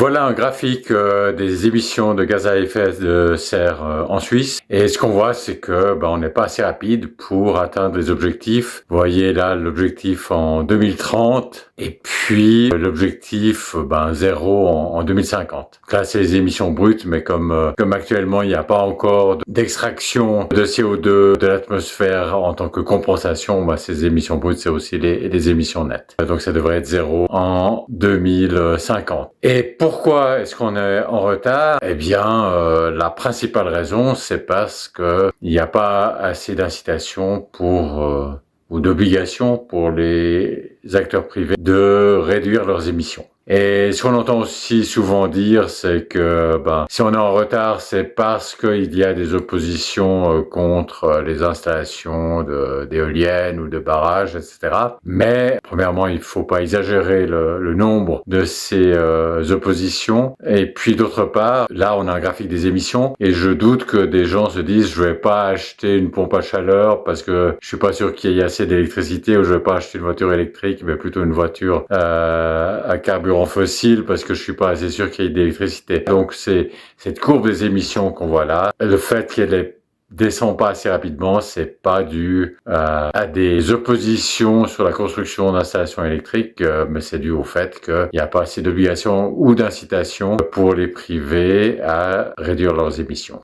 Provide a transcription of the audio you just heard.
Voilà un graphique des émissions de gaz à effet de serre en Suisse. Et ce qu'on voit, c'est que on n'est pas assez rapide pour atteindre les objectifs. Vous voyez là l'objectif en 2030 et puis l'objectif zéro en 2050. Donc là, c'est les émissions brutes, mais comme actuellement, il n'y a pas encore d'extraction de CO2 de l'atmosphère en tant que compensation, ces émissions brutes, c'est aussi les émissions nettes. Donc ça devrait être zéro en 2050. Et pourquoi est-ce qu'on est en retard? Eh bien, la principale raison, c'est parce que il n'y a pas assez d'incitation ou d'obligation pour les acteurs privés de réduire leurs émissions. Et ce qu'on entend aussi souvent dire, c'est que si on est en retard, c'est parce qu'il y a des oppositions contre les installations d'éoliennes ou de barrages, etc. Mais premièrement, il faut pas exagérer le nombre de ces oppositions. Et puis d'autre part, là, on a un graphique des émissions, et je doute que des gens se disent je vais pas acheter une pompe à chaleur parce que je suis pas sûr qu'il y ait assez d'électricité, ou je vais pas acheter une voiture électrique, mais plutôt une voiture à carburant fossile parce que je suis pas assez sûr qu'il y ait d'électricité. Donc c'est cette courbe des émissions qu'on voit là. Le fait qu'elle descend pas assez rapidement, c'est pas dû à des oppositions sur la construction d'installations électriques, mais c'est dû au fait qu'il n'y a pas assez d'obligations ou d'incitation pour les privés à réduire leurs émissions.